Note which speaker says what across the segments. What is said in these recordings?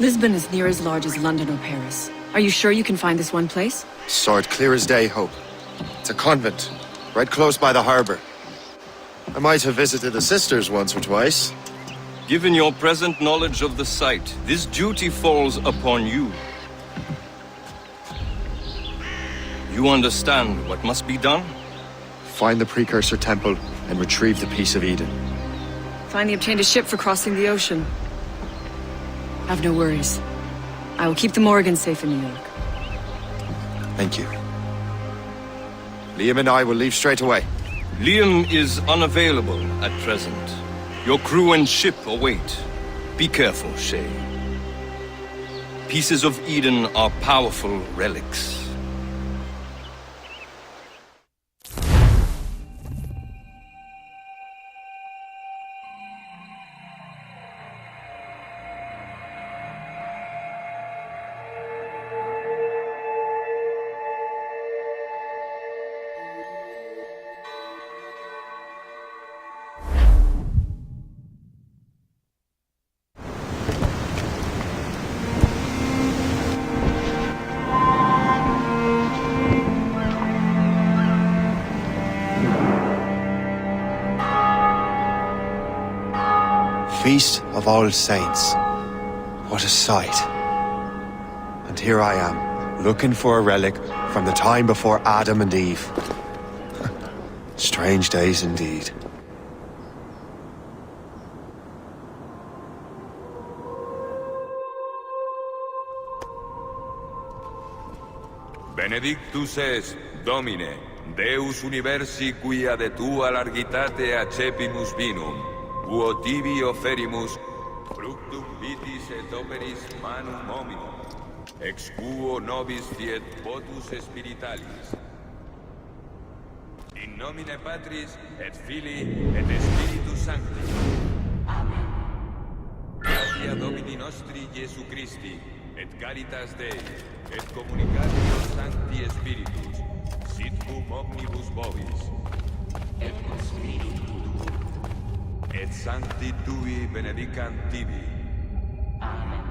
Speaker 1: Lisbon is near as large as London or Paris. Are you sure you can find this one place?
Speaker 2: Saw it clear as day, Hope. It's a convent, right close by the harbor. I might have visited the sisters once or twice.
Speaker 3: Given your present knowledge of the site, this duty falls upon you. You understand what must be done?
Speaker 2: Find the Precursor Temple and retrieve the Piece of Eden.
Speaker 1: Finally obtained a ship for crossing the ocean. Have no worries. I will keep the Morgans safe in New York.
Speaker 2: Thank you. Liam and I will leave straight away.
Speaker 3: Liam is unavailable at present. Your crew and ship await. Be careful, Shay. Pieces of Eden are powerful relics.
Speaker 2: Feast of All Saints. What a sight. And here I am, looking for a relic from the time before Adam and Eve. Strange days indeed.
Speaker 4: Benedictus est, Domine, Deus universi quia de tua largitate accepimus vinum, uo tibi offerimus fructum vitis et operis manum hominum, ex quo nobis fiet votus spiritualis. In nomine Patris et Filii et Spiritus Sancti. Amen. Gratia Domini nostri Iesu Christi, et caritas Dei, et communicatio Sancti Spiritus, sit cum omnibus vobis, et cum spiritu tuo, et Sancti Tui benedicant tibi. Amen.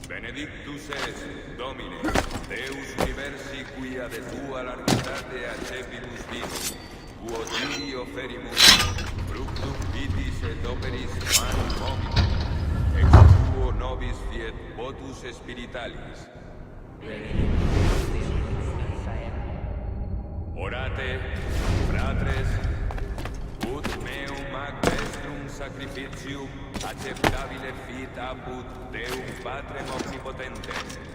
Speaker 4: Benedictus est, Domine, Deus universi quia de tua largitate accepimus vinum, quo tibi offerimus fructum vitis et operis manum hominum, ex quo nobis fiet votus spiritualis. Orate, fratres, ut meum ac vestrum sacrificium acceptabile fit apud Deum Patrem omnipotentem.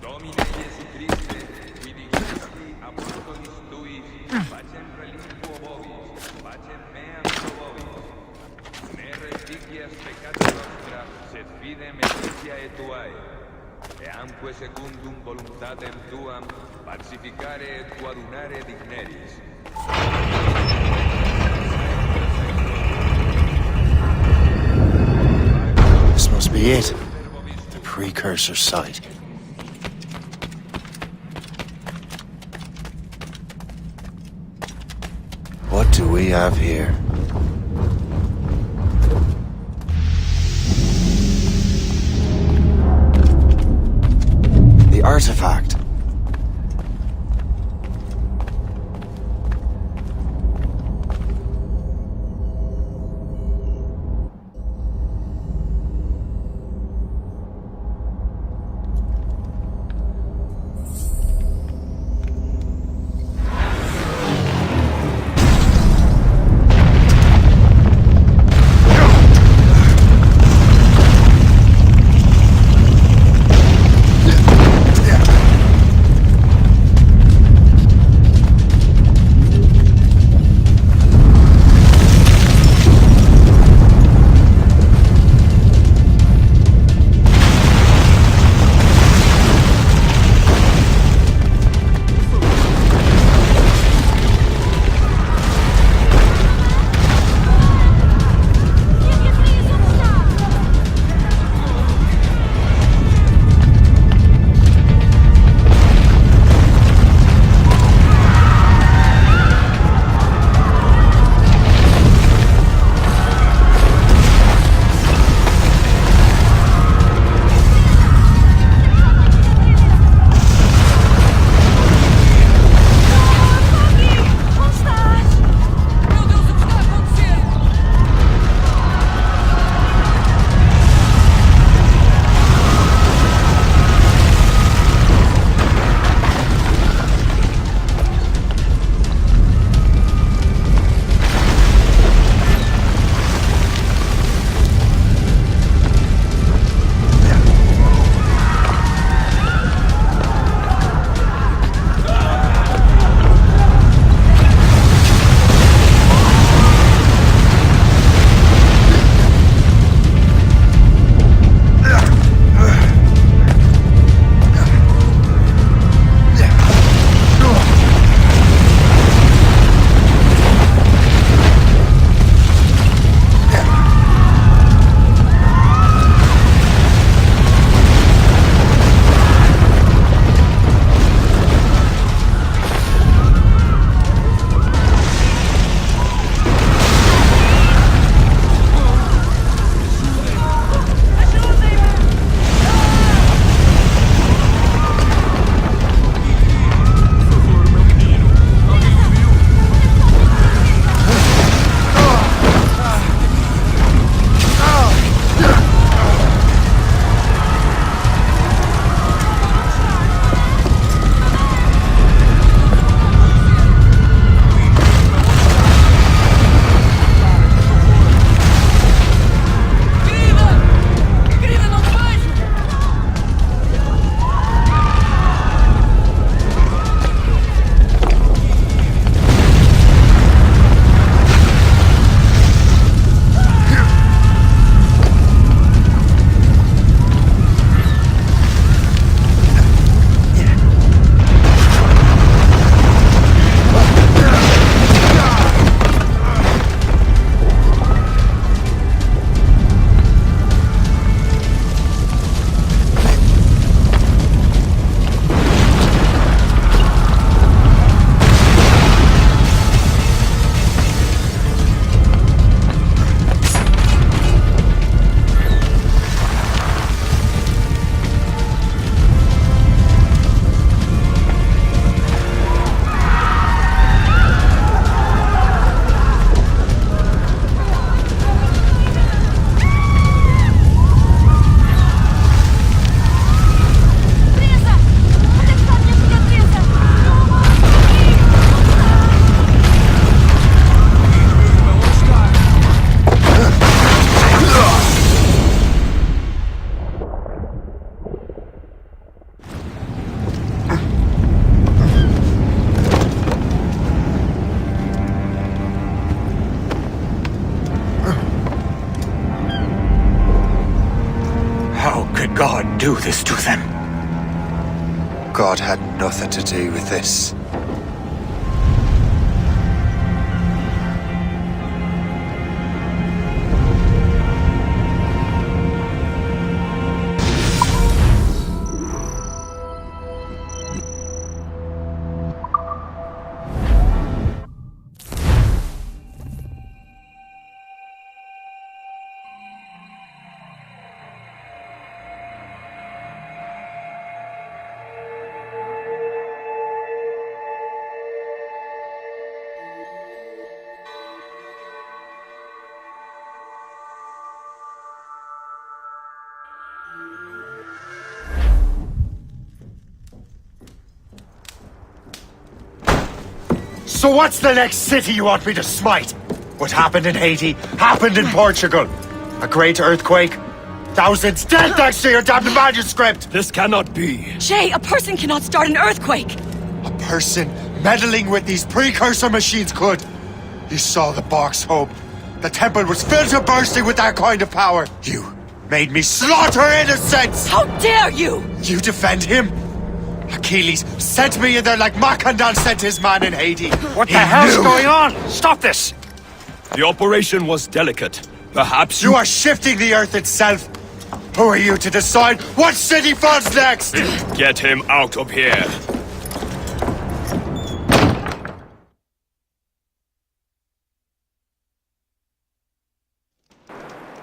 Speaker 4: Domine Iesu Christe, qui dixesti apostolis tuis, pacem relinquo vobis, pacem meam pro vobis. Ne resticias peccata nostra, sed fidem ecclesia tuae. Eamque secundum voluntatem tuam, pacificare et coadunare digneris.
Speaker 2: This must be it. The precursor site. What do we have here? The artifact. God do this to them? God had nothing to do with this. So what's the next city you want me to smite? What happened in Haiti happened in Portugal. A great earthquake. Thousands dead thanks to your damned manuscript!
Speaker 3: This cannot be.
Speaker 1: Shay, a person cannot start an earthquake!
Speaker 2: A person meddling with these precursor machines could. You saw the box, Hope. The temple was filled to bursting with that kind of power. You made me slaughter innocents!
Speaker 1: How dare you!
Speaker 2: You defend him? Achilles sent me in there like Macandal sent his man in Haiti.
Speaker 5: What the hell's going on? Stop this!
Speaker 3: The operation was delicate. Perhaps
Speaker 2: You are shifting the earth itself. Who are you to decide what city falls next?
Speaker 3: Get him out of here.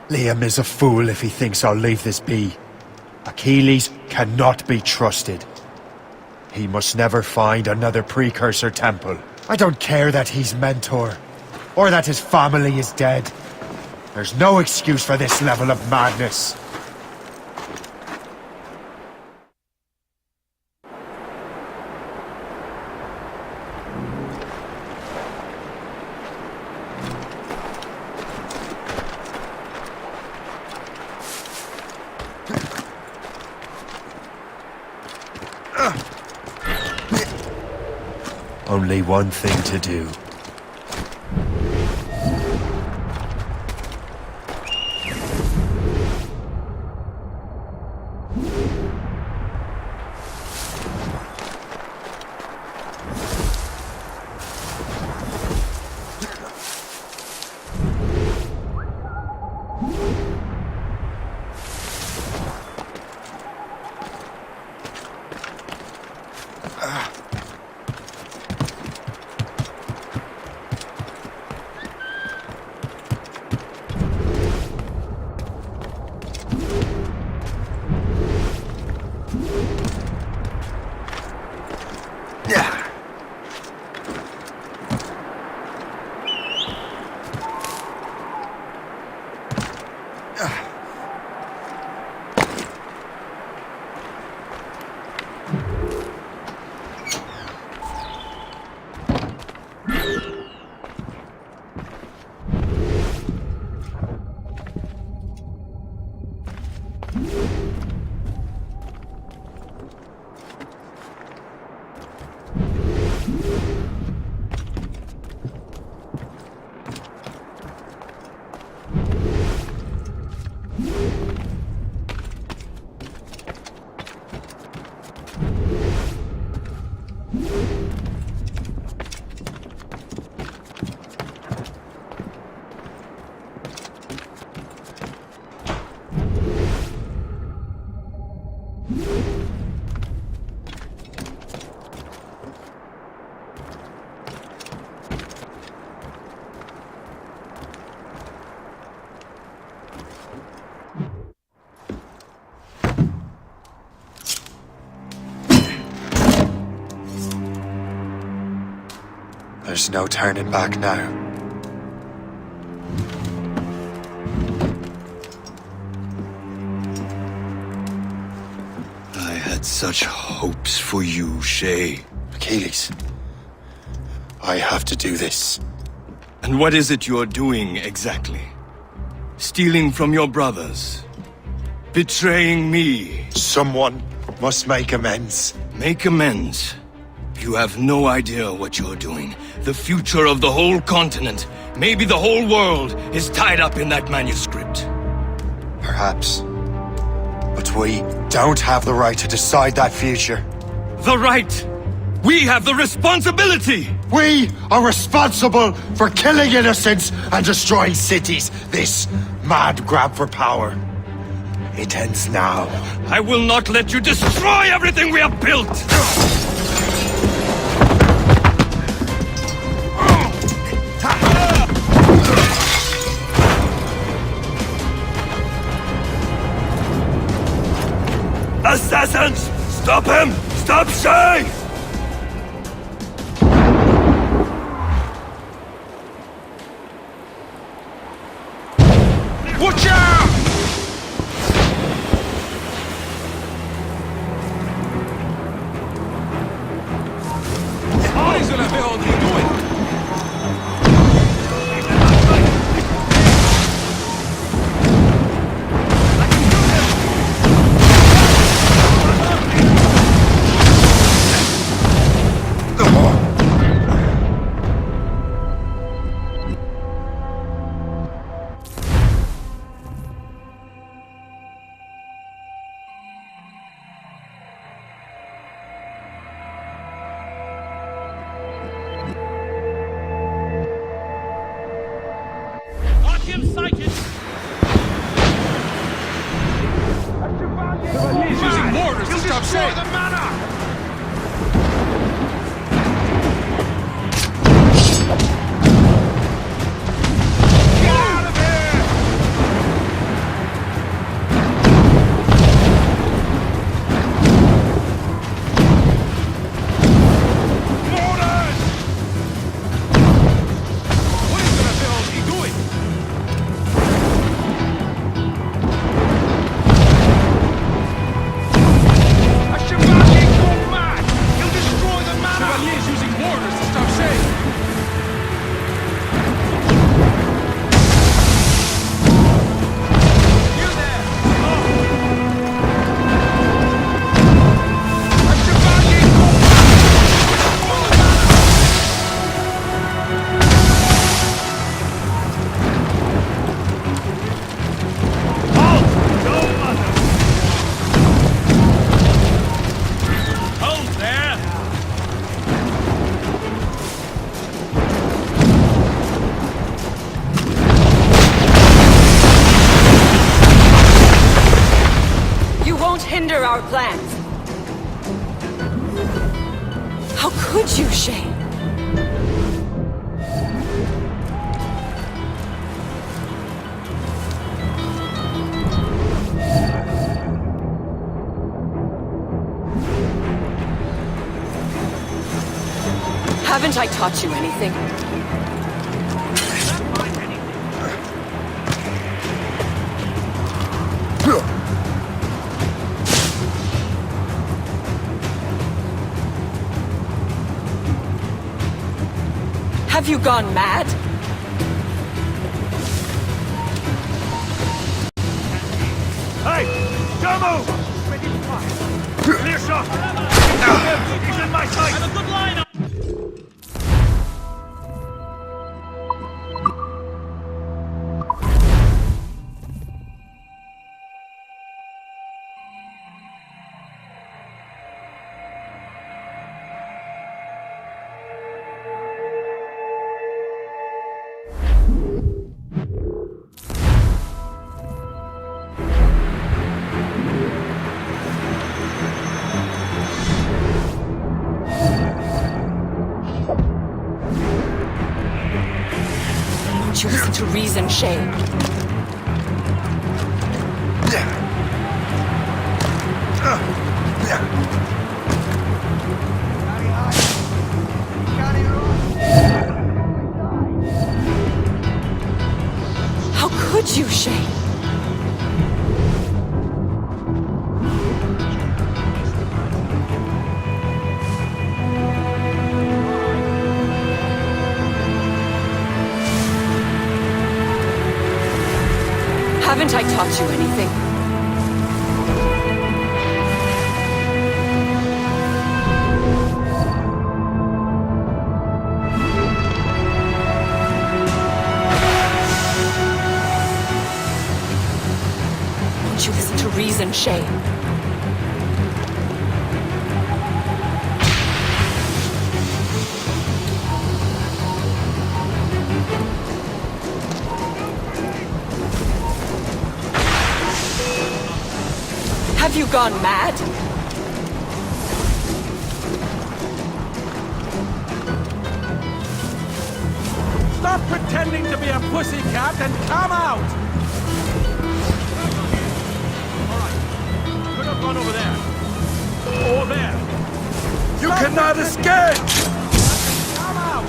Speaker 2: Liam is a fool if he thinks I'll leave this be. Achilles cannot be trusted. He must never find another precursor temple. I don't care that he's mentor, or that his family is dead. There's no excuse for this level of madness. Only one thing to do. There's no turning back now.
Speaker 3: I had such hopes for you, Shay.
Speaker 2: Achilles, I have to do this.
Speaker 3: And what is it you're doing exactly? Stealing from your brothers? Betraying me?
Speaker 2: Someone must make amends.
Speaker 3: Make amends? You have no idea what you're doing. The future of the whole continent, maybe the whole world, is tied up in that manuscript.
Speaker 2: Perhaps. But we don't have the right to decide that future.
Speaker 3: The right! We have the responsibility!
Speaker 2: We are responsible for killing innocents and destroying cities. This mad grab for power. It ends now.
Speaker 3: I will not let you destroy everything we have built! Assassins! Stop him! Stop Shay!
Speaker 5: Watch out! What is the hell he doing? He's using mortars to stop Shay! The manor! Get out of here! Mortars! What is the hell he doing? Chevalier's using mortars to stop Shay! You there! Hold there!
Speaker 1: You won't hinder our plans. How could you, Shay? Haven't I taught you anything? Have you gone mad?
Speaker 5: Hey! Don't move! Clear shot! He's in my sight! I have a good line up!
Speaker 1: Won't you listen to reason, Shay? How could you, Shay? Haven't I taught you anything? Won't you listen to reason, Shay? Have you gone mad?
Speaker 5: Stop pretending to be a pussycat and come out! Alright. Could have gone over there. Or there.
Speaker 2: You cannot escape!
Speaker 5: Come out!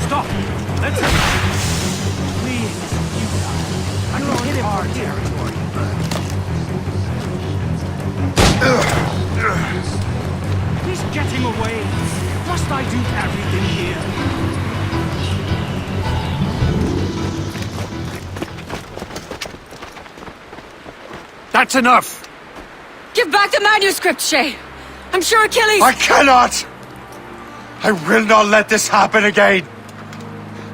Speaker 5: Stop! Let's... Please, you guys. I can hit him hard territory. He's getting away. Must I do everything here?
Speaker 2: That's enough!
Speaker 1: Give back the manuscript, Shay! I'm sure Achilles...
Speaker 2: I cannot! I will not let this happen again!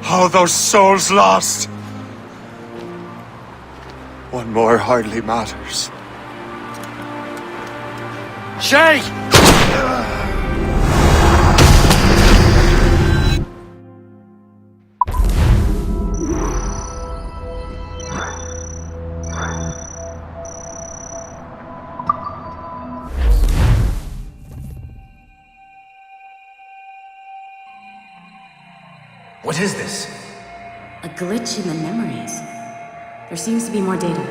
Speaker 2: All those souls lost! One more hardly matters. Shay!
Speaker 6: What is this?
Speaker 7: A glitch in the memories. There seems to be more data.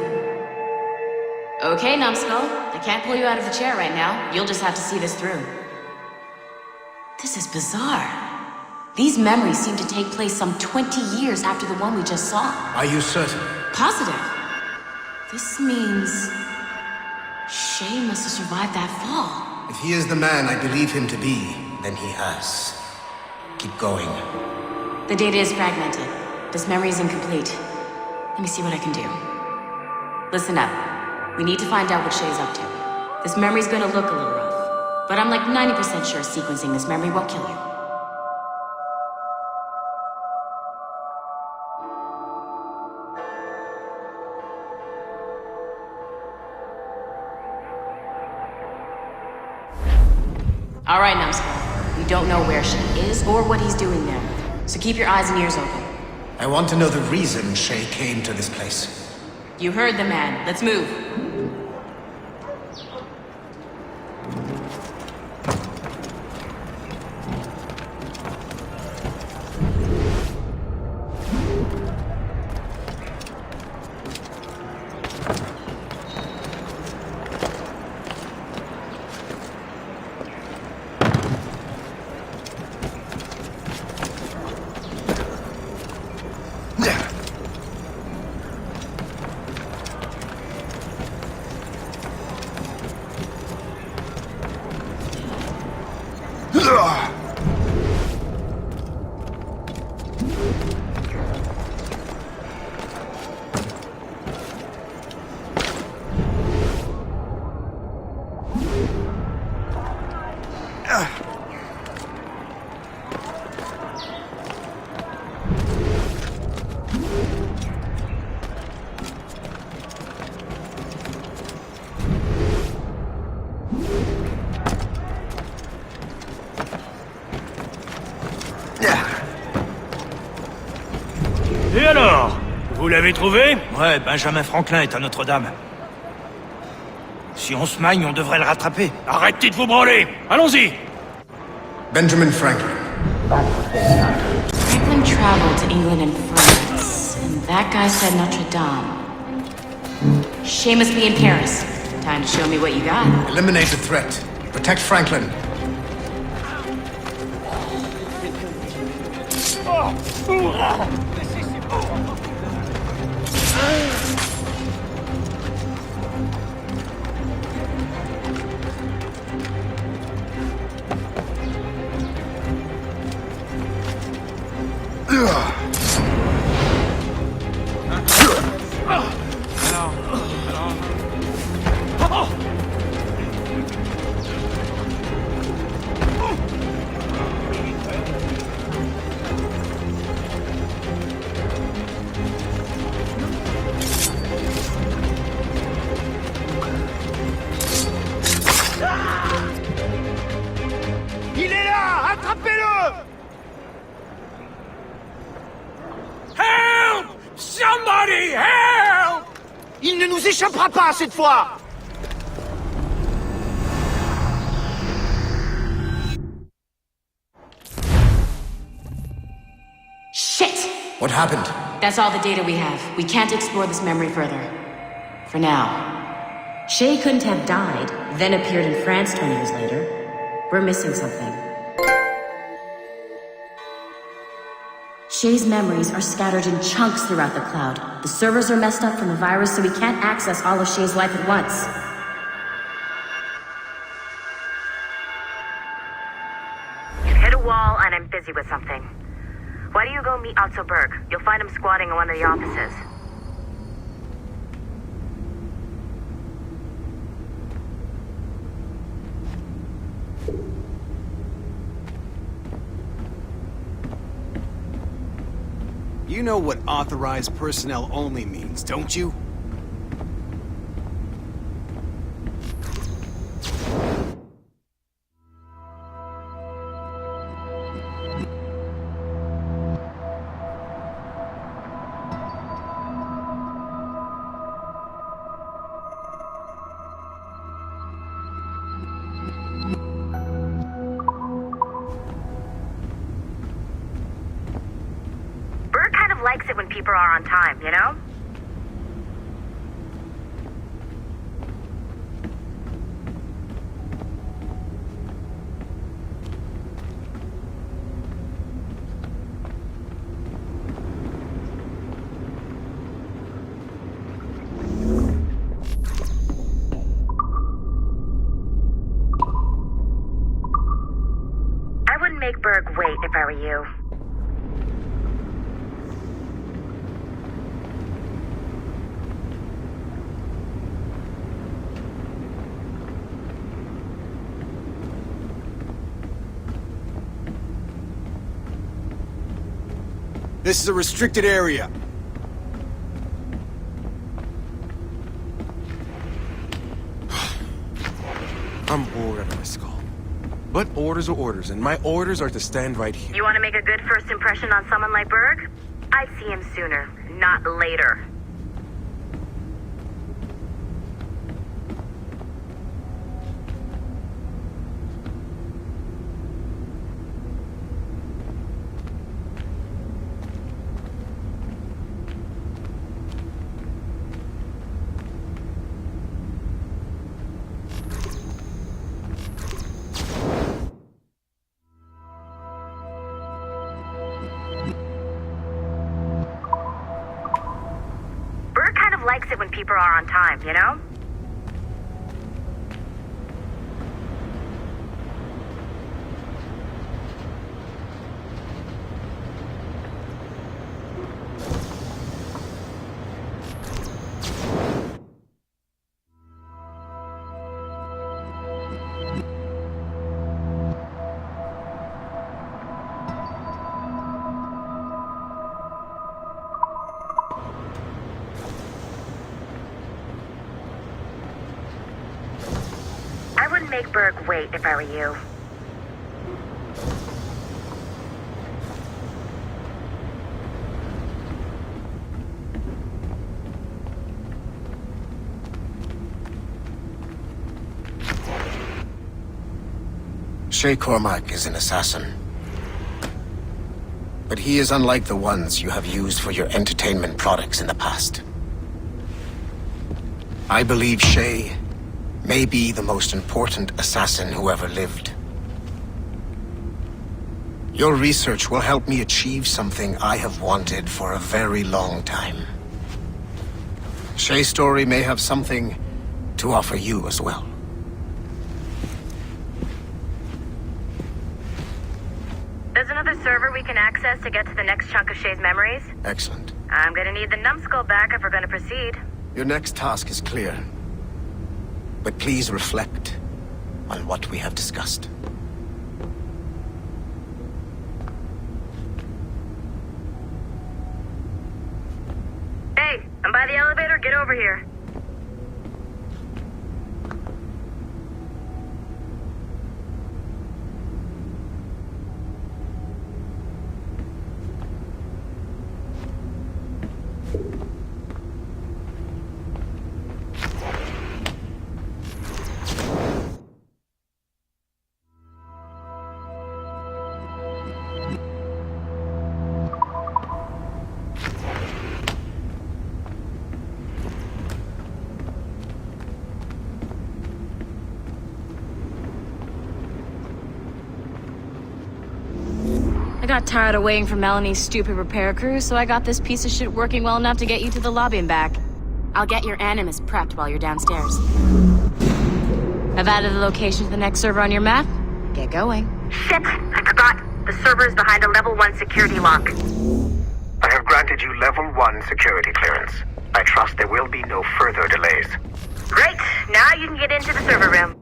Speaker 8: Okay, Numbskull. I can't pull you out of the chair right now. You'll just have to see this through. This is bizarre. These memories seem to take place some 20 years after the one we just saw.
Speaker 6: Are you certain?
Speaker 8: Positive. This means... Shay must have survived that fall.
Speaker 6: If he is the man I believe him to be, then he has. Keep going.
Speaker 8: The data is fragmented. This memory is incomplete. Let me see what I can do. Listen up. We need to find out what Shay's up to. This memory's gonna look a little rough, but I'm like 90% sure sequencing this memory won't kill you. All right, Numbskull. We don't know where Shay is or what he's doing there, so keep your eyes and ears open.
Speaker 6: I want to know the reason Shay came to this place.
Speaker 8: You heard the man. Let's move.
Speaker 5: Et alors? Vous l'avez trouvé?
Speaker 9: Ouais, Benjamin Franklin est à Notre-Dame. Si on se magne, on devrait le rattraper.
Speaker 5: Arrêtez de vous branler! Allons-y!
Speaker 6: Benjamin Franklin.
Speaker 8: Franklin traveled to England and France, and that guy said Notre Dame. Shay must be in Paris. Time to show me what you got.
Speaker 6: Eliminate the threat. Protect Franklin.
Speaker 5: me help!
Speaker 6: Il ne nous échappera pas cette fois!
Speaker 8: Shit!
Speaker 6: What happened?
Speaker 8: That's all the data we have. We can't explore this memory further. For now.
Speaker 7: Shay couldn't have died, then appeared in France 20 years later. We're missing something. Shay's memories are scattered in chunks throughout the cloud. The servers are messed up from the virus, so we can't access all of Shay's life at once.
Speaker 10: Hit a wall and I'm busy with something. Why don't you go meet Otto Berg? You'll find him squatting in one of the offices.
Speaker 11: You know what authorized personnel only means, don't you?
Speaker 10: Likes it when people are on time, you know? I wouldn't make Berg wait if I were you.
Speaker 11: This is a restricted area.
Speaker 12: I'm bored out of my skull. But orders are orders, and my orders are to stand right here.
Speaker 10: You want to make a good first impression on someone like Berg? I'd see him sooner, not later. Likes it when people are on time, you know? I wouldn't make Berg wait if I were you.
Speaker 6: Shay Cormac is an assassin. But he is unlike the ones you have used for your entertainment products in the past. I believe Shay may be the most important assassin who ever lived. Your research will help me achieve something I have wanted for a very long time. Shay's story may have something to offer you as well.
Speaker 10: There's another server we can access to get to the next chunk of Shay's memories.
Speaker 6: Excellent.
Speaker 10: I'm gonna need the numbskull back if we're gonna proceed.
Speaker 6: Your next task is clear. But please reflect on what we have discussed.
Speaker 10: Hey, I'm by the elevator. Get over here.
Speaker 8: got tired of waiting for Melanie's stupid repair crew, so I got this piece of shit working well enough to get you to the lobby and back. I'll get your Animus prepped while you're downstairs. I've added the location to the next server on your map. Get going.
Speaker 10: Shit! I forgot. The server's behind a level 1 security lock.
Speaker 6: I have granted you level 1 security clearance. I trust there will be no further delays.
Speaker 10: Great! Now you can get into the server room.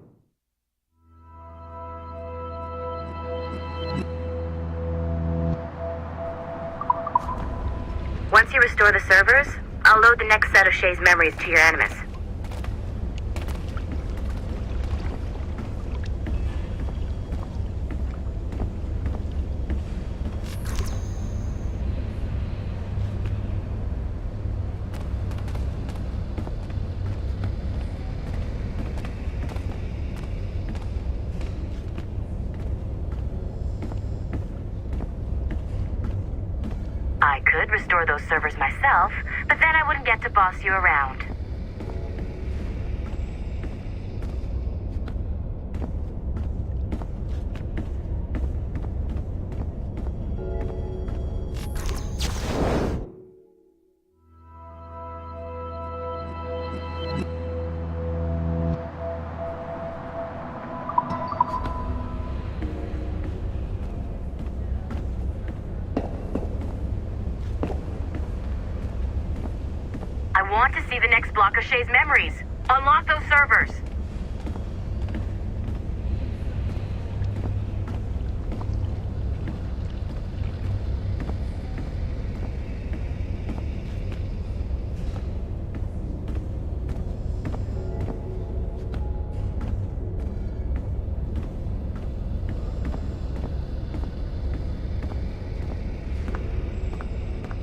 Speaker 10: Once you restore the servers, I'll load the next set of Shay's memories to your Animus. I could restore those servers myself, but then I wouldn't get to boss you around. I want to see the next block of Shay's memories. Unlock those servers.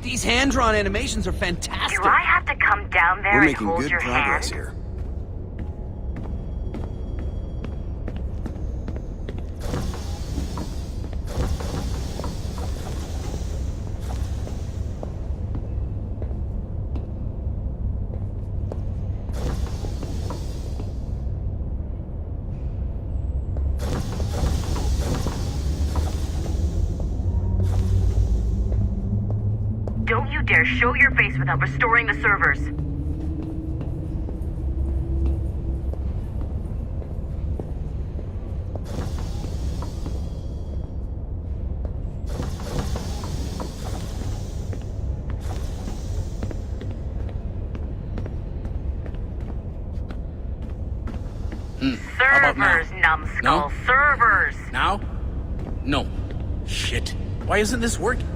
Speaker 11: These hand-drawn animations are fantastic.
Speaker 10: Do I have to come down there
Speaker 11: We're
Speaker 10: and
Speaker 11: making
Speaker 10: hold
Speaker 11: good
Speaker 10: your
Speaker 11: progress
Speaker 10: hand?
Speaker 11: here.
Speaker 10: Don't you dare show your face without restoring the servers.
Speaker 13: How about now?
Speaker 10: Servers, numbskull.
Speaker 13: No?
Speaker 10: Servers.
Speaker 13: Now? No. Shit. Why isn't this working?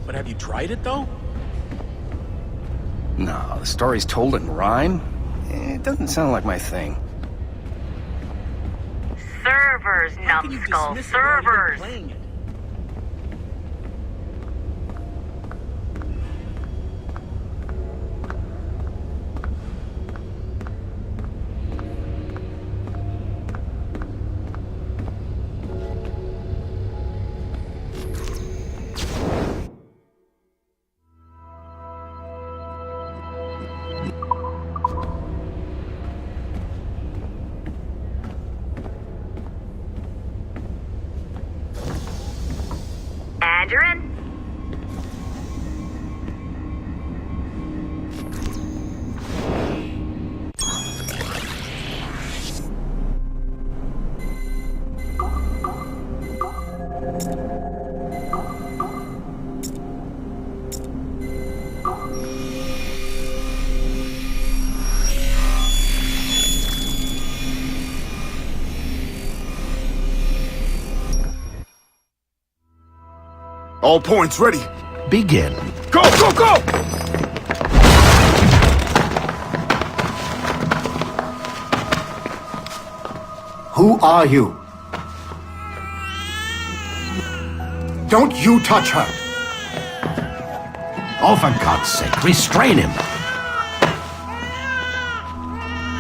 Speaker 13: But have you tried it, though?
Speaker 6: No, the story's told in rhyme. It doesn't sound like my thing.
Speaker 10: Servers,
Speaker 13: How can you
Speaker 10: numbskull.
Speaker 13: dismiss it without even
Speaker 10: Servers.
Speaker 13: playing it?
Speaker 10: And you're in.
Speaker 12: All points ready.
Speaker 2: Begin.
Speaker 12: Go, go, go!
Speaker 14: Who are you? Don't you touch her!
Speaker 9: Oh, for God's sake, restrain him!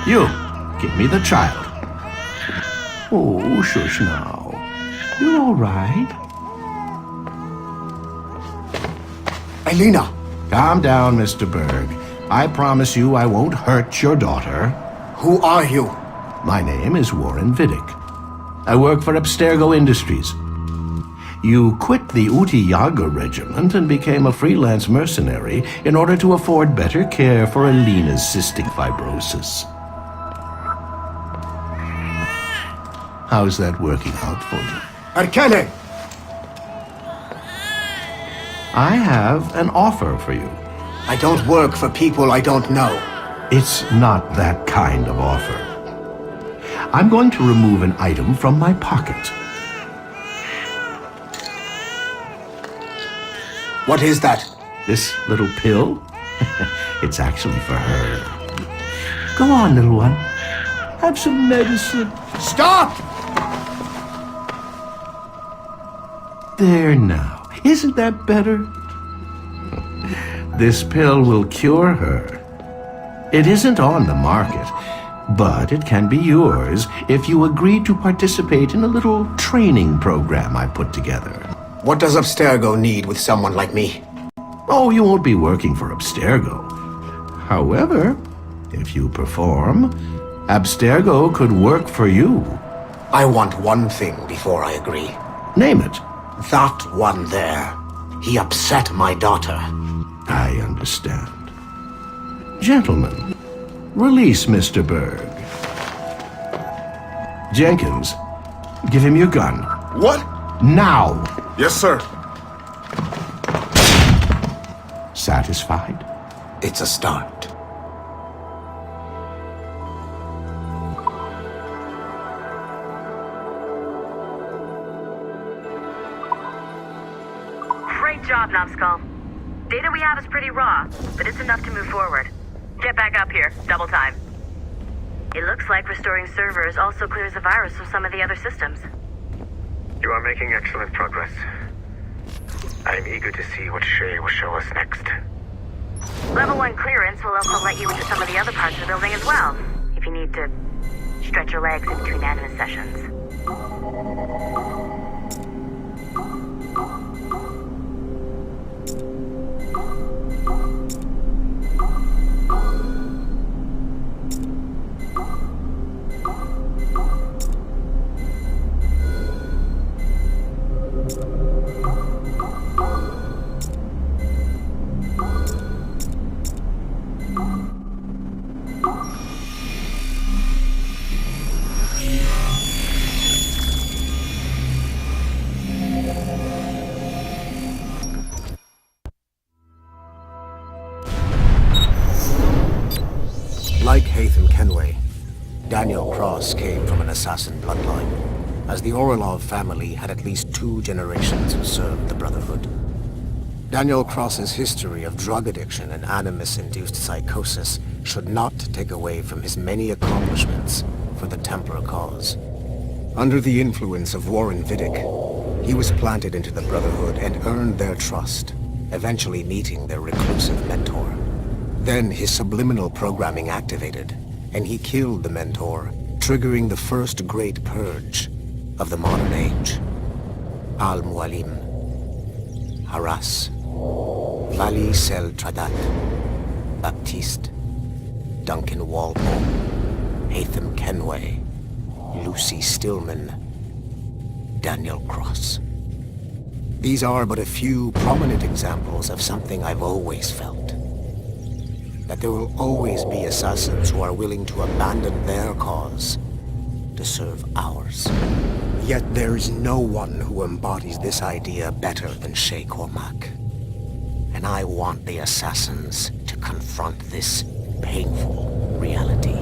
Speaker 9: You, give me the child. Oh, shush now. You're all right.
Speaker 14: Elena!
Speaker 9: Calm down, Mr. Berg. I promise you I won't hurt your daughter.
Speaker 14: Who are you?
Speaker 9: My name is Warren Vidic. I work for Abstergo Industries. You quit the Uti Yaga regiment and became a freelance mercenary in order to afford better care for Alina's cystic fibrosis. How's that working out for you?
Speaker 14: Arkele!
Speaker 9: I have an offer for you.
Speaker 14: I don't work for people I don't know.
Speaker 9: It's not that kind of offer. I'm going to remove an item from my pocket.
Speaker 14: What is that?
Speaker 9: This little pill? It's actually for her. Go on, little one. Have some medicine.
Speaker 14: Stop!
Speaker 9: There now. Isn't that better? This pill will cure her. It isn't on the market, but it can be yours if you agree to participate in a little training program I put together.
Speaker 14: What does Abstergo need with someone like me?
Speaker 9: Oh, you won't be working for Abstergo. However, if you perform, Abstergo could work for you.
Speaker 14: I want one thing before I agree.
Speaker 9: Name it.
Speaker 14: That one there. He upset my daughter.
Speaker 9: I understand. Gentlemen, release Mr. Berg. Jenkins, give him your gun.
Speaker 12: What?
Speaker 9: Now!
Speaker 12: Yes, sir.
Speaker 9: Satisfied?
Speaker 14: It's a start.
Speaker 10: Great job, Numbskull. Data we have is pretty raw, but it's enough to move forward. Get back up here. Double time. It looks like restoring servers also clears the virus from some of the other systems.
Speaker 6: You are making excellent progress. I'm eager to see what Shay will show us next.
Speaker 10: Level 1 clearance will also let you into some of the other parts of the building as well, if you need to stretch your legs in between animus sessions.
Speaker 6: Like Haytham Kenway, Daniel Cross came from an assassin bloodline, as the Orlov family had at least 2 generations who served the Brotherhood. Daniel Cross's history of drug addiction and animus-induced psychosis should not take away from his many accomplishments for the Templar cause. Under the influence of Warren Vidic, he was planted into the Brotherhood and earned their trust, eventually meeting their reclusive mentor. Then his subliminal programming activated, and he killed the mentor, triggering the first great purge of the modern age. Al-Mualim, Haras, Vali Sel Tradat, Baptiste, Duncan Walpole, Haytham Kenway, Lucy Stillman, Daniel Cross. These are but a few prominent examples of something I've always felt. That there will always be assassins who are willing to abandon their cause to serve ours. Yet there is no one who embodies this idea better than Shay Cormac. And I want the assassins to confront this painful reality.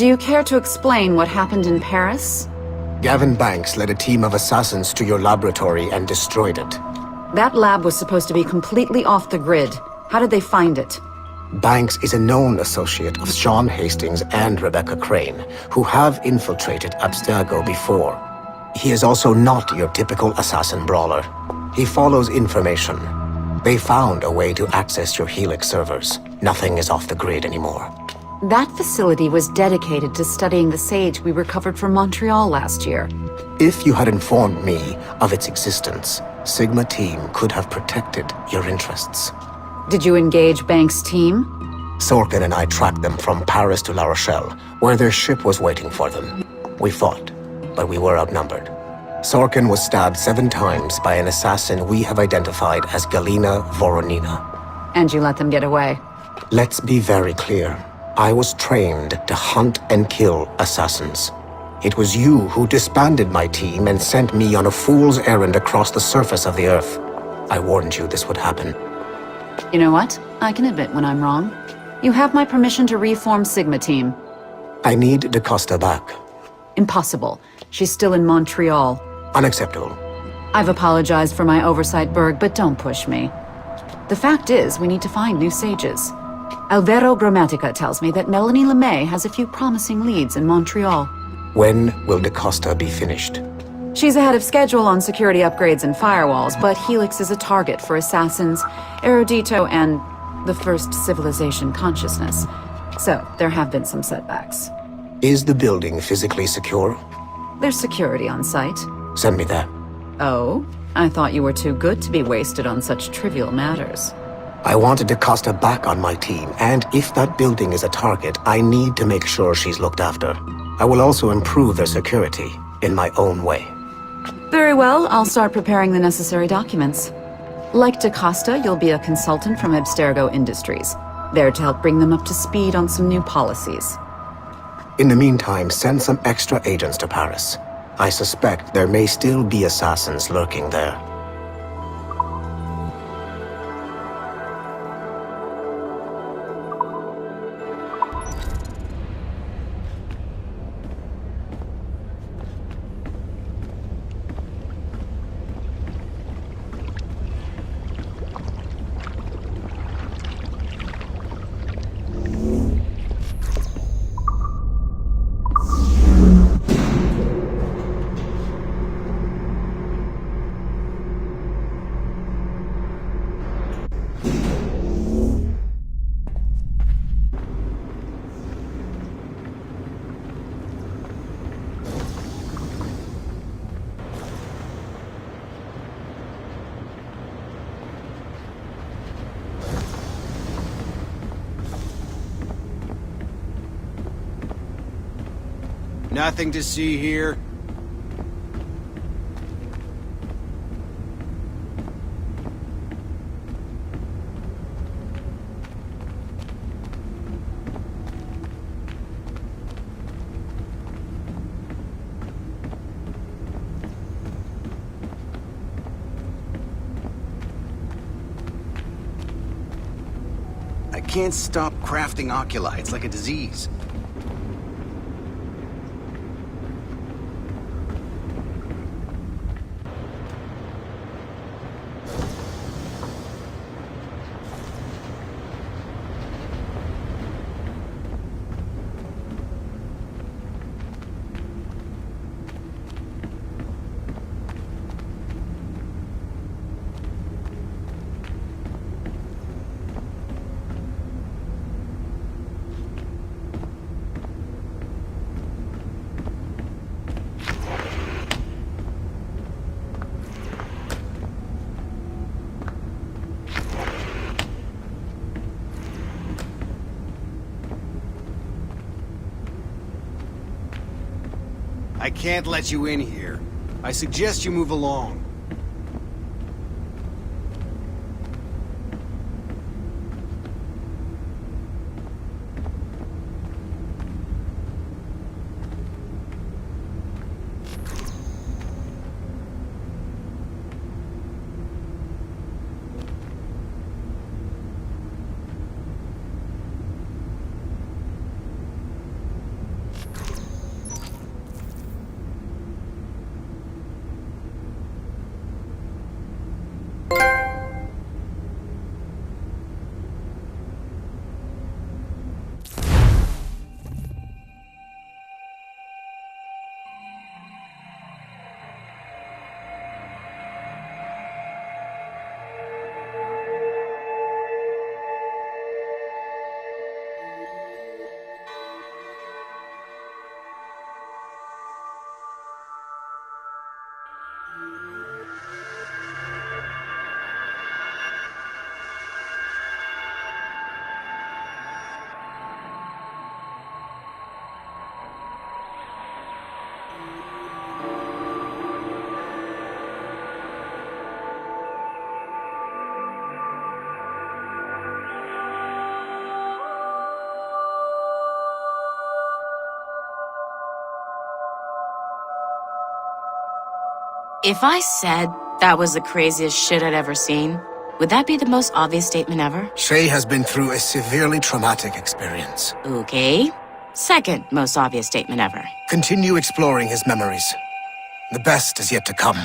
Speaker 15: Do you care to explain what happened in Paris?
Speaker 6: Gavin Banks led a team of assassins to your laboratory and destroyed it.
Speaker 15: That lab was supposed to be completely off the grid. How did they find it?
Speaker 6: Banks is a known associate of Sean Hastings and Rebecca Crane, who have infiltrated Abstergo before. He is also not your typical assassin brawler. He follows information. They found a way to access your Helix servers. Nothing is off the grid anymore.
Speaker 15: That facility was dedicated to studying the sage we recovered from Montreal last year.
Speaker 6: If you had informed me of its existence, Sigma Team could have protected your interests.
Speaker 15: Did you engage Banks' team?
Speaker 6: Sorkin and I tracked them from Paris to La Rochelle, where their ship was waiting for them. We fought, but we were outnumbered. Sorkin was stabbed 7 times by an assassin we have identified as Galina Voronina.
Speaker 15: And you let them get away?
Speaker 6: Let's be very clear. I was trained to hunt and kill assassins. It was you who disbanded my team and sent me on a fool's errand across the surface of the Earth. I warned you this would happen.
Speaker 15: You know what? I can admit when I'm wrong. You have my permission to reform Sigma Team.
Speaker 6: I need DaCosta back.
Speaker 15: Impossible. She's still in Montreal.
Speaker 6: Unacceptable.
Speaker 15: I've apologized for my oversight, Berg, but don't push me. The fact is, we need to find new sages. Alvaro Grammatica tells me that Melanie LeMay has a few promising leads in Montreal.
Speaker 6: When will DaCosta be finished?
Speaker 15: She's ahead of schedule on security upgrades and firewalls, but Helix is a target for assassins, Erudito, and the First Civilization consciousness. So, there have been some setbacks.
Speaker 6: Is the building physically secure?
Speaker 15: There's security on site.
Speaker 6: Send me that.
Speaker 15: Oh? I thought you were too good to be wasted on such trivial matters.
Speaker 6: I wanted DaCosta back on my team, and if that building is a target, I need to make sure she's looked after. I will also improve their security in my own way.
Speaker 15: Very well, I'll start preparing the necessary documents. Like DaCosta, you'll be a consultant from Abstergo Industries, there to help bring them up to speed on some new policies.
Speaker 6: In the meantime, send some extra agents to Paris. I suspect there may still be assassins lurking there.
Speaker 11: Nothing to see here. I can't stop crafting oculi. It's like a disease. I can't let you in here. I suggest you move along.
Speaker 8: If I said that was the craziest shit I'd ever seen, would that be the most obvious statement ever?
Speaker 6: Shay has been through a severely traumatic experience.
Speaker 8: Okay. Second most obvious statement ever.
Speaker 6: Continue exploring his memories. The best is yet to come.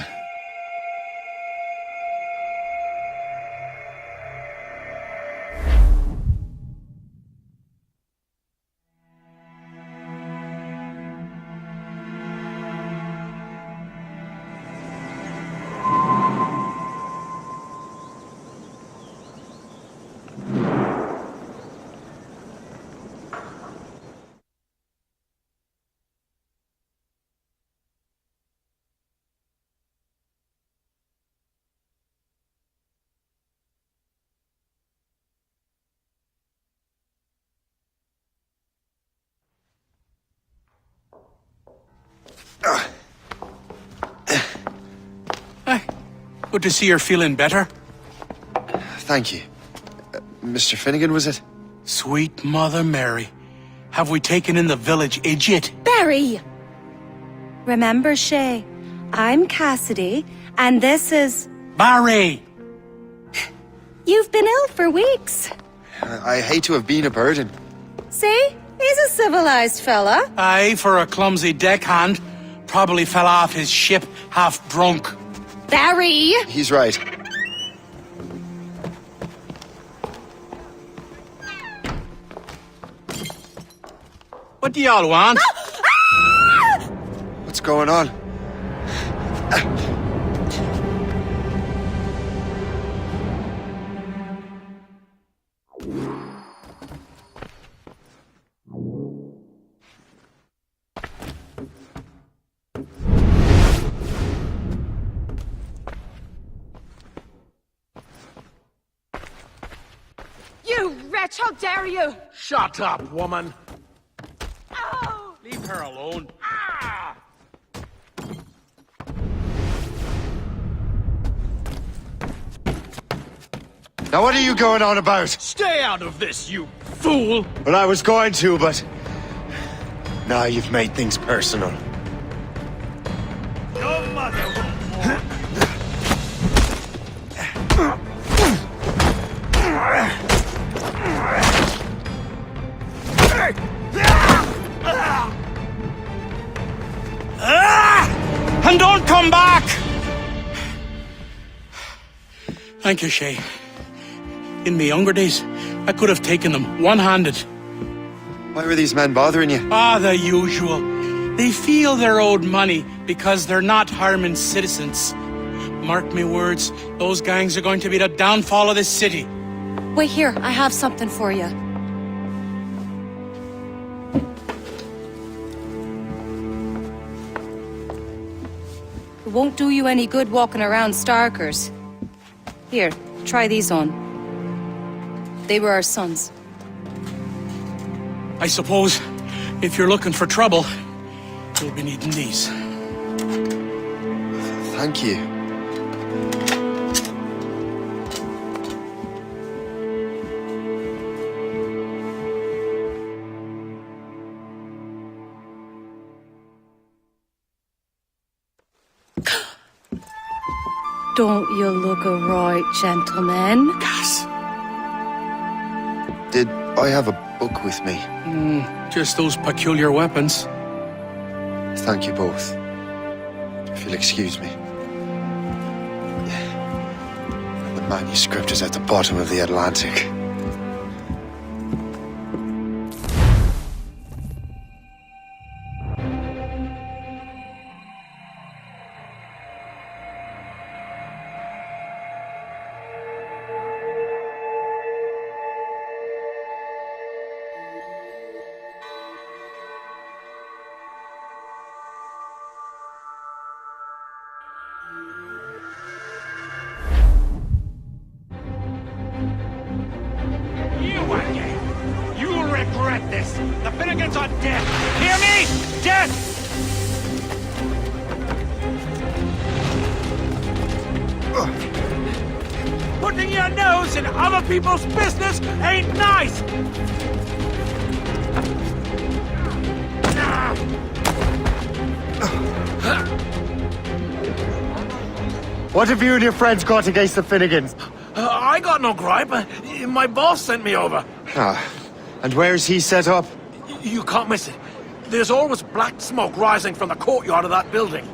Speaker 13: Good to see you're feeling better.
Speaker 2: Thank you. Mr. Finnegan, was it?
Speaker 13: Sweet Mother Mary. Have we taken in the village idiot?
Speaker 16: Barry! Remember, Shay, I'm Cassidy, and this is...
Speaker 13: Barry!
Speaker 16: You've been ill for weeks.
Speaker 2: I hate to have been a burden.
Speaker 16: See? He's a civilized fella.
Speaker 13: Aye, for a clumsy deckhand. Probably fell off his ship half drunk.
Speaker 16: Barry!
Speaker 2: He's right.
Speaker 13: What do y'all want?
Speaker 2: What's going on?
Speaker 16: You wretch, how dare you!
Speaker 12: Shut up, woman!
Speaker 16: Oh!
Speaker 13: Leave her alone.
Speaker 2: Now what are you going on about?
Speaker 5: Stay out of this, you fool!
Speaker 2: Well, I was going to, but... Now you've made things personal.
Speaker 5: Your mother will...
Speaker 13: And don't come back! Thank you, Shay. In my younger days, I could have taken them one-handed.
Speaker 2: Why were these men bothering you?
Speaker 13: Ah, the usual. They feel they're owed money because they're not harming citizens. Mark me words, those gangs are going to be the downfall of this city.
Speaker 16: Wait here, I have something for you. It won't do you any good walking around Starkers. Here, try these on. They were our sons.
Speaker 13: I suppose, if you're looking for trouble, you'll be needing these.
Speaker 2: Thank you.
Speaker 16: Don't you look a right gentleman?
Speaker 13: Cass.
Speaker 2: Did I have a book with me?
Speaker 13: Just those peculiar weapons.
Speaker 2: Thank you both. If you'll excuse me. The manuscript is at the bottom of the Atlantic.
Speaker 5: You'll regret this! The Finnegans are dead! Hear me? Dead! Putting your nose in other people's business ain't nice!
Speaker 2: What have you and your friends got against the Finnegans?
Speaker 5: I got no gripe. My boss sent me over.
Speaker 2: Ah, and where's he set up?
Speaker 5: You can't miss it. There's always black smoke rising from the courtyard of that building.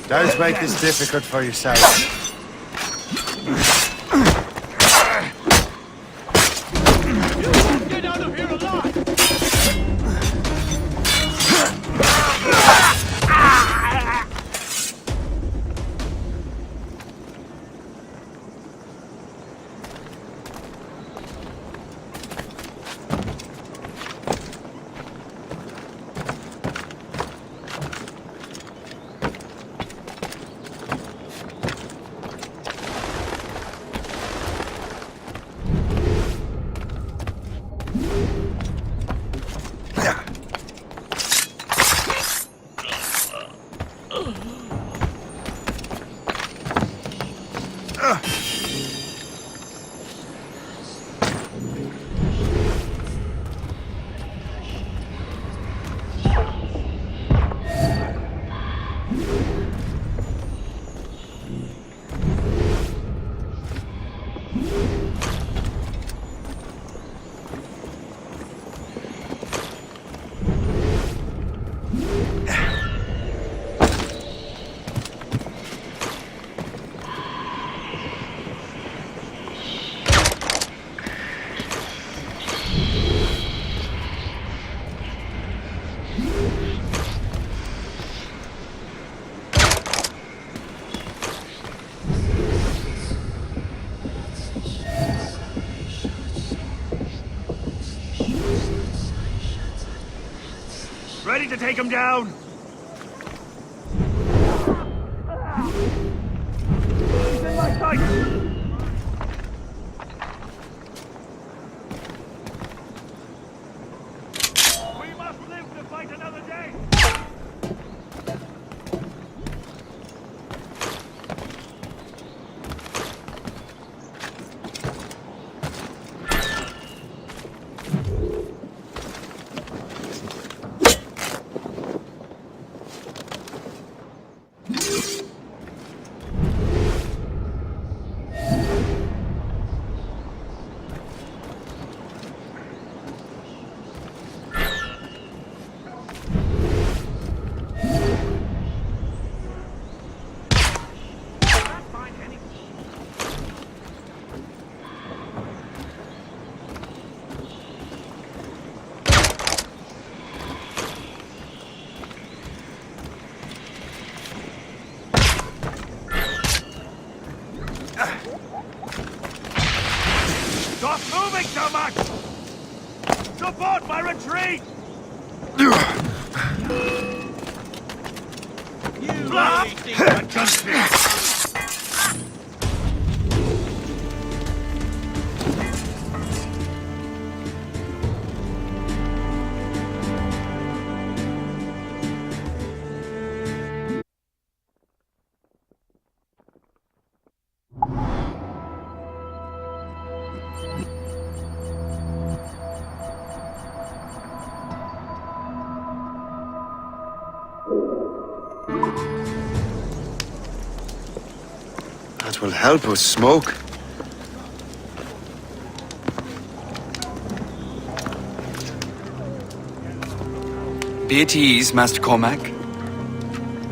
Speaker 2: Don't make this difficult for yourself.
Speaker 5: Get out of here alive! to take him down! He's in my sight! We must live to fight another day! Stop moving so much! Support my retreat!
Speaker 2: That will help with smoke.
Speaker 17: Be at ease, Master Cormac.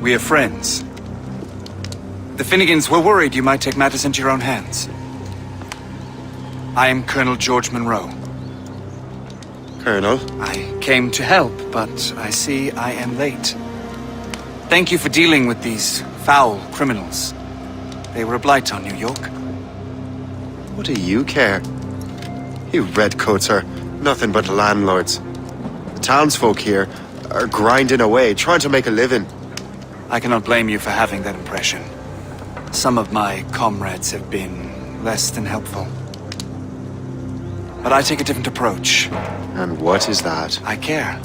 Speaker 17: We are friends. The Finnegans were worried you might take matters into your own hands. I am Colonel George Monroe.
Speaker 2: Colonel?
Speaker 17: I came to help, but I see I am late. Thank you for dealing with these foul criminals. They were a blight on New York.
Speaker 2: What do you care? You redcoats are nothing but landlords. The townsfolk here are grinding away, trying to make a living.
Speaker 17: I cannot blame you for having that impression. Some of my comrades have been less than helpful. But I take a different approach.
Speaker 2: And what is that?
Speaker 17: I care.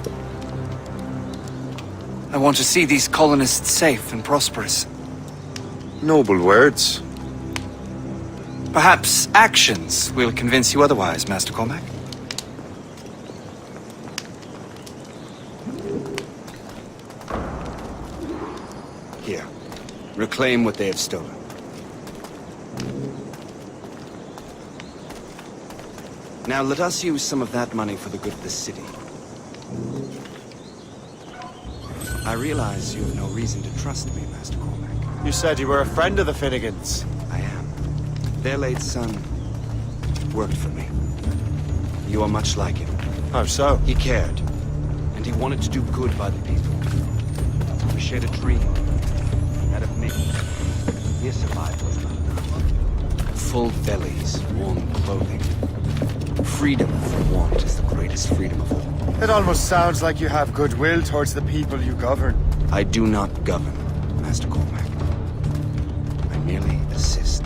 Speaker 17: I want to see these colonists safe and prosperous.
Speaker 2: Noble words.
Speaker 17: Perhaps actions will convince you otherwise, Master Cormac.
Speaker 11: Here. Reclaim what they have stolen. Now let us use some of that money for the good of the city. I realize you have no reason to trust me, Master Cormac.
Speaker 2: You said you were a friend of the Finnegans.
Speaker 11: I am. Their late son worked for me. You are much like him.
Speaker 2: How so?
Speaker 11: He cared, and he wanted to do good by the people. We shared a dream. That of me. His survival was not enough. Full bellies, warm clothing. Freedom from want is the greatest freedom of all.
Speaker 2: It almost sounds like you have goodwill towards the people you govern.
Speaker 11: I do not govern, Master Cormac. I merely assist.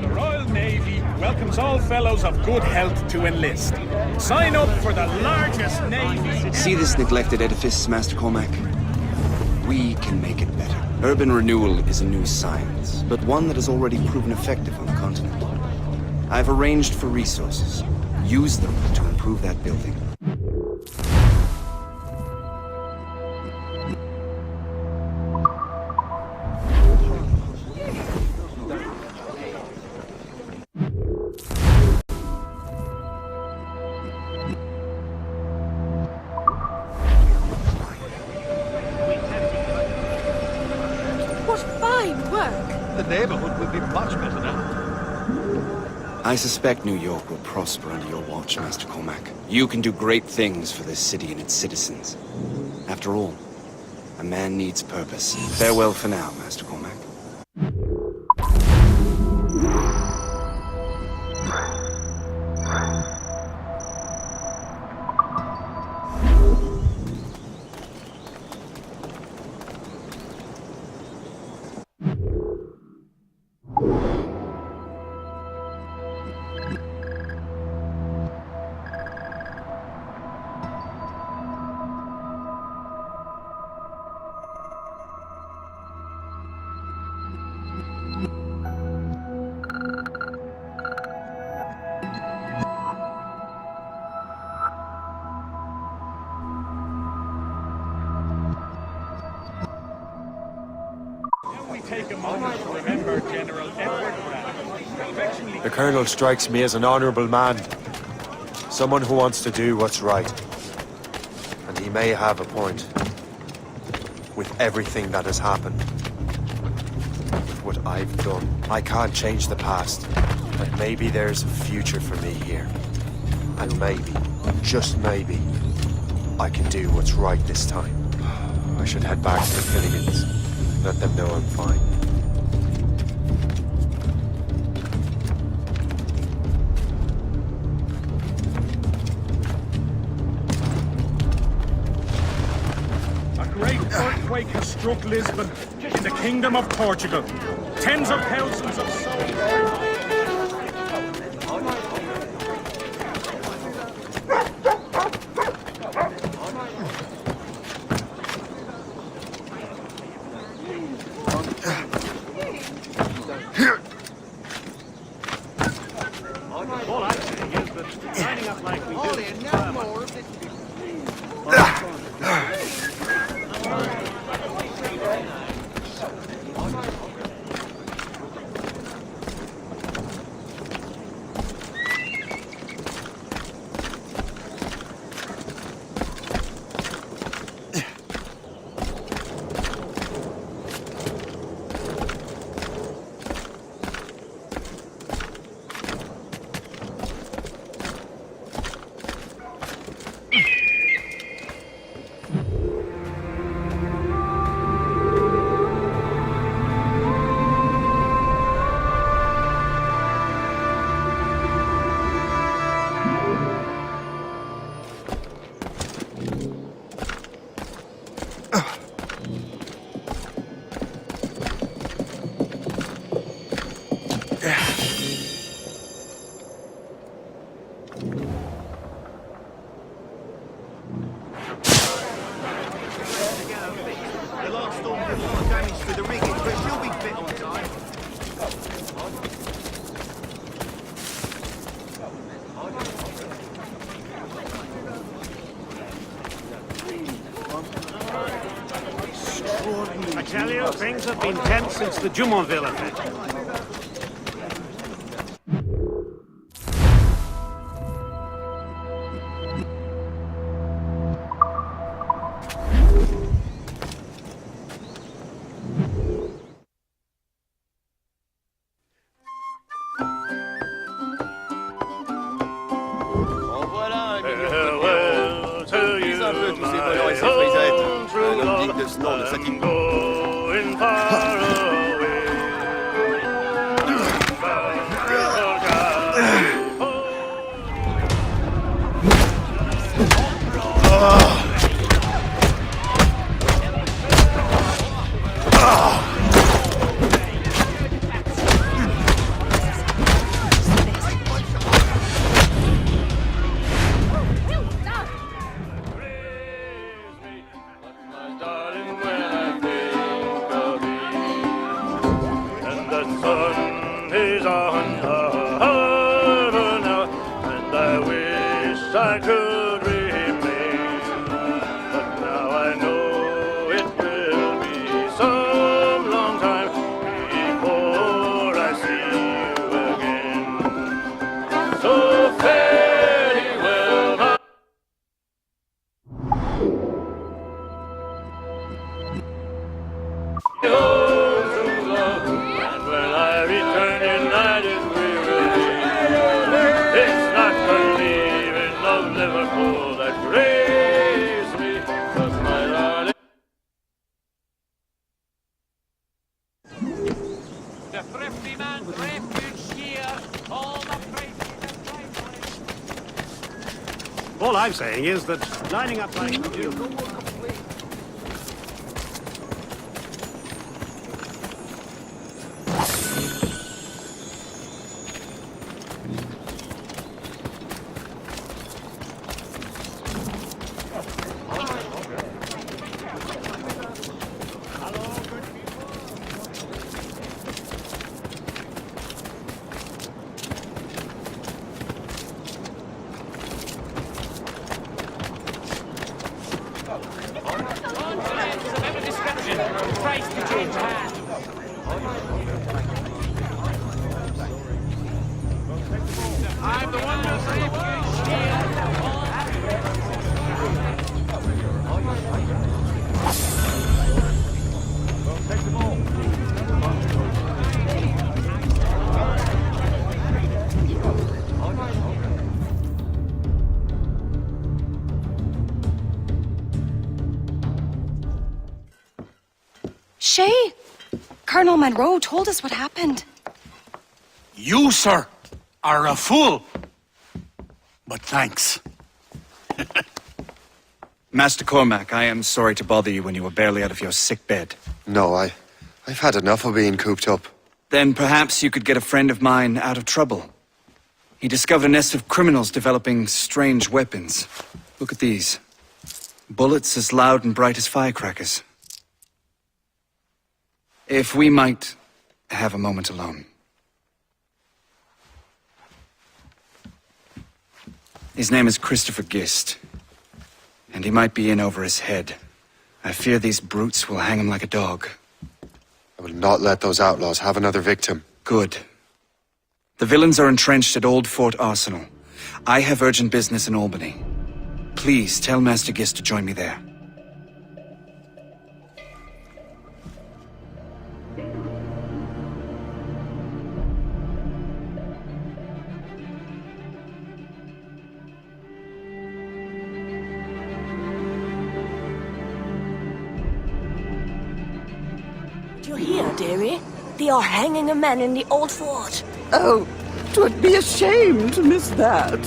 Speaker 5: The Royal Navy welcomes all fellows of good health to enlist. Sign up for the largest navy...
Speaker 11: See this neglected edifice, Master Cormac? We can make it better. Urban renewal is a new science, but one that has already proven effective on the continent. I've arranged for resources. Use them to improve that building.
Speaker 5: neighborhood will be much better now.
Speaker 11: I suspect New York will prosper under your watch, Master Cormac. You can do great things for this city and its citizens. After all, a man needs purpose. Farewell for now, Master Cormac.
Speaker 5: moment to remember General Edward Grant.
Speaker 2: The Colonel strikes me as an honorable man. Someone who wants to do what's right. And he may have a point. With everything that has happened. With what I've done. I can't change the past. But maybe there's a future for me here. And maybe, just maybe, I can do what's right this time. I should head back to the Finnegans. Let them know I'm fine.
Speaker 5: A great earthquake has struck Lisbon, in the Kingdom of Portugal. Tens of thousands of souls. All I'm saying is that lining up like we do. No more of it. I tell you, things have been tense since the Jumonville event. All I'm saying is that lining up like we do.
Speaker 16: Shay! Colonel Monroe told us what happened.
Speaker 13: You, sir, are a fool. But thanks.
Speaker 17: Master Cormac, I am sorry to bother you when you were barely out of your sick bed.
Speaker 18: No, I've had enough of being cooped up.
Speaker 17: Then perhaps you could get a friend of mine out of trouble. He discovered a nest of criminals developing strange weapons. Look at these. Bullets as loud and bright as firecrackers. If we might have a moment alone. His name is Christopher Gist, and he might be in over his head. I fear these brutes will hang him like a dog.
Speaker 18: I will not let those outlaws have another victim.
Speaker 17: Good. The villains are entrenched at Old Fort Arsenal. I have urgent business in Albany. Please tell Master Gist to join me there.
Speaker 19: You hear, dearie? They are hanging a man in the old fort.
Speaker 20: Oh, 'twould be a shame to miss that.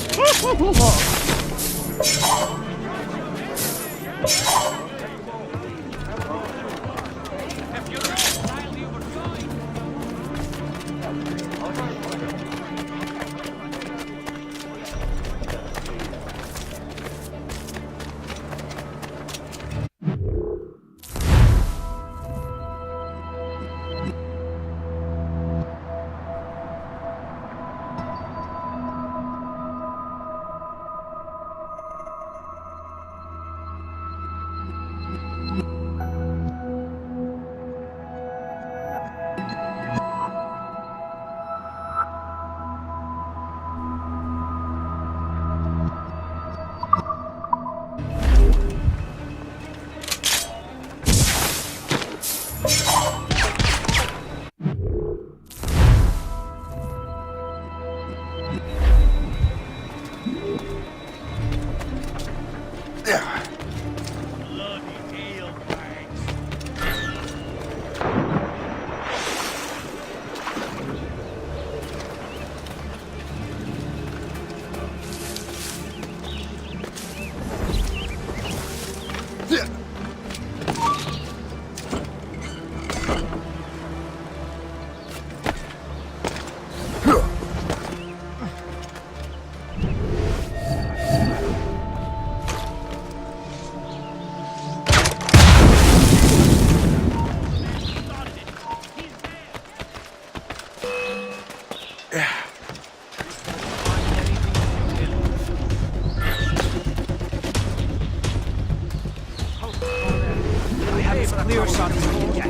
Speaker 5: Clear shot as we can get.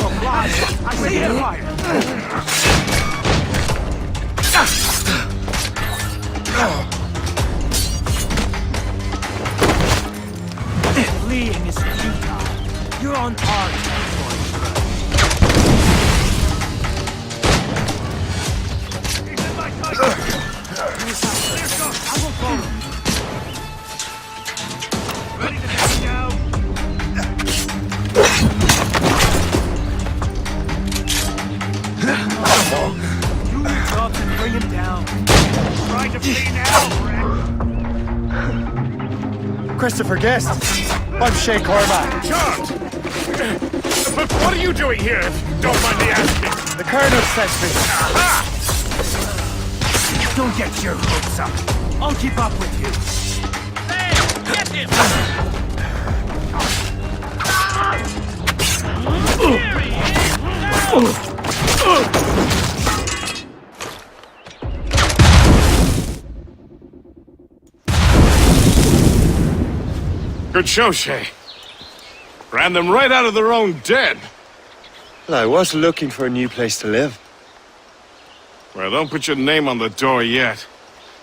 Speaker 5: Oh, God! I see him fire! Fleeing is futile. You're on target. He's in my sight! Clear shot! I will follow. Ready to take down. Do your jobs and bring him down. Try to flee now, Rex.
Speaker 2: Christopher Guest. I'm Shay Cormac.
Speaker 5: Charles! But what are you doing here, if you don't mind me asking?
Speaker 2: The Colonel sent me.
Speaker 5: Aha! Don't get your hopes up. I'll keep up with you. Hey, get him! Here he is!
Speaker 12: Good show, Shay. Ran them right out of their own den.
Speaker 18: Well, I was looking for a new place to live.
Speaker 12: Well, don't put your name on the door yet.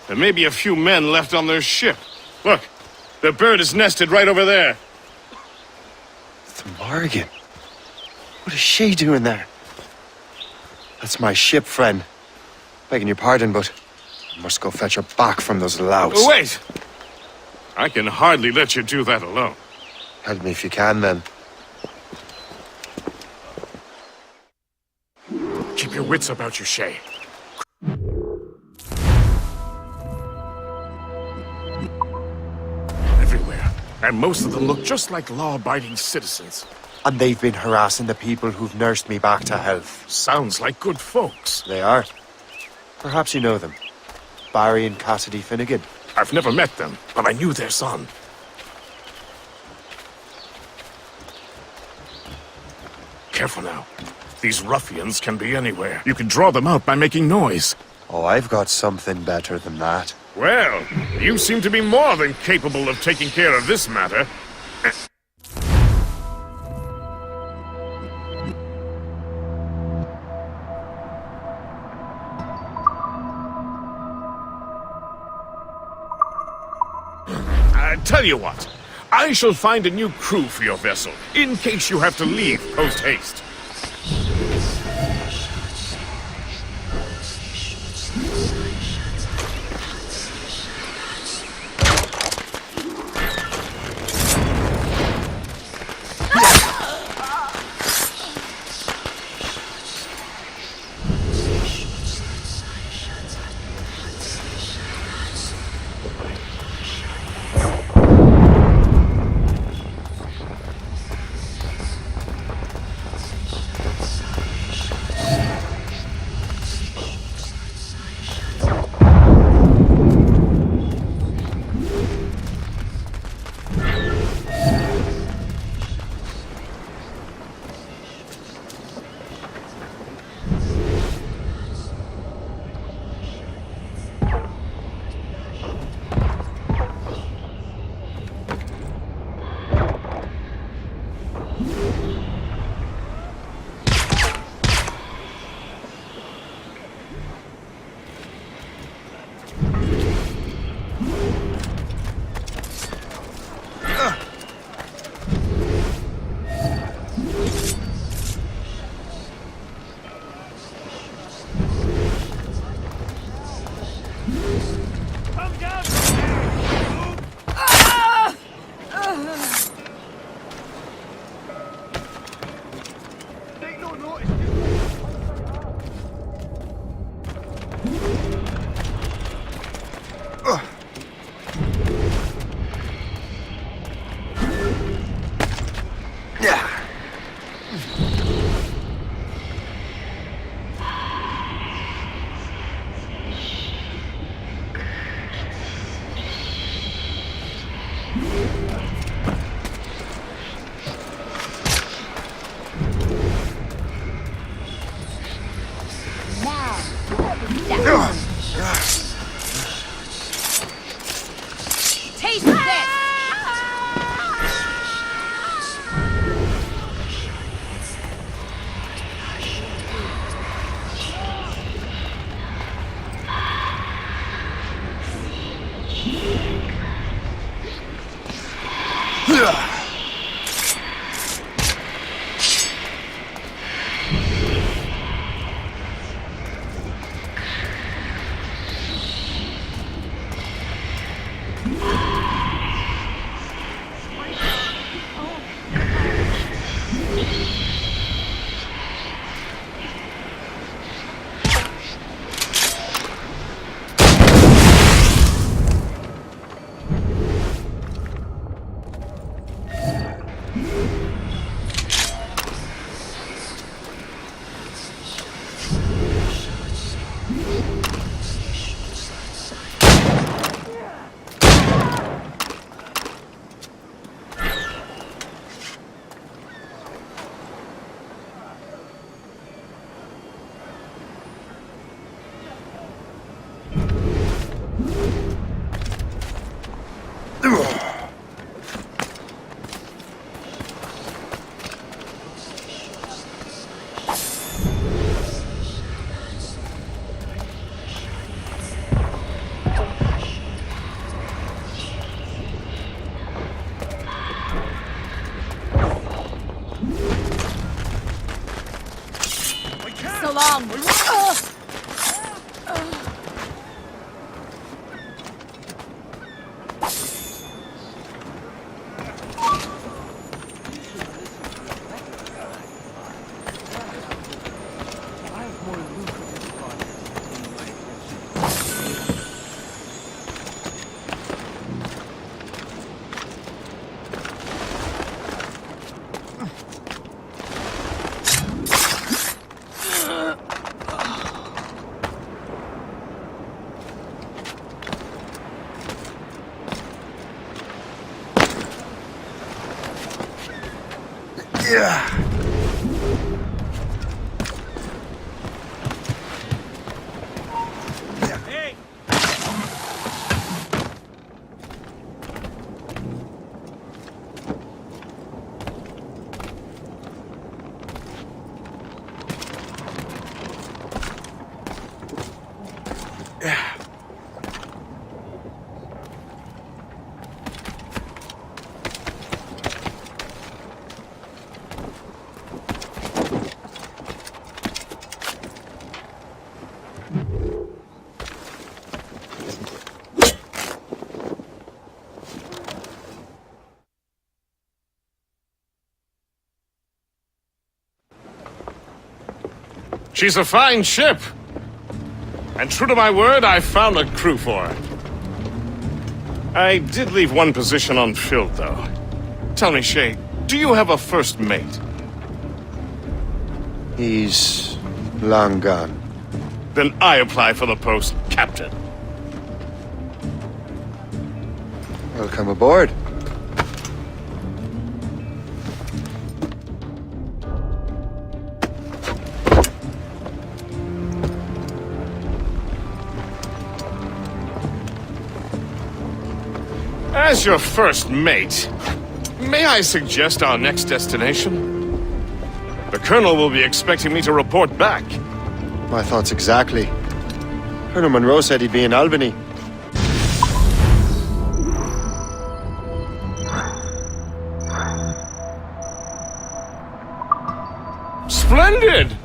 Speaker 12: There may be a few men left on their ship. Look, the bird is nested right over there.
Speaker 18: The Morrigan. What is she doing there? That's my ship, friend. Begging your pardon, but I must go fetch her back from those louts.
Speaker 12: Oh, wait! I can hardly let you do that alone.
Speaker 18: Help me if you can, then.
Speaker 12: wits about you, Shay. Everywhere. And most of them look just like law-abiding citizens.
Speaker 18: And they've been harassing the people who've nursed me back to health.
Speaker 12: Sounds like good folks.
Speaker 18: They are. Perhaps you know them. Barry and Cassidy Finnegan.
Speaker 12: I've never met them, but I knew their son. Careful now. These ruffians can be anywhere. You can draw them out by making noise.
Speaker 18: Oh, I've got something better than that.
Speaker 12: Well, you seem to be more than capable of taking care of this matter. Tell you what, I shall find a new crew for your vessel, in case you have to leave post-haste.
Speaker 16: Taste this!
Speaker 19: So long.
Speaker 12: She's a fine ship. And true to my word, I found a crew for her. I did leave one position unfilled, though. Tell me, Shay, do you have a first mate?
Speaker 18: He's long gone.
Speaker 12: Then I apply for the post, Captain.
Speaker 18: Welcome aboard.
Speaker 12: As your first mate, may I suggest our next destination? The Colonel will be expecting me to report back.
Speaker 18: My thoughts exactly. Colonel Monroe said he'd be in Albany.
Speaker 12: Splendid!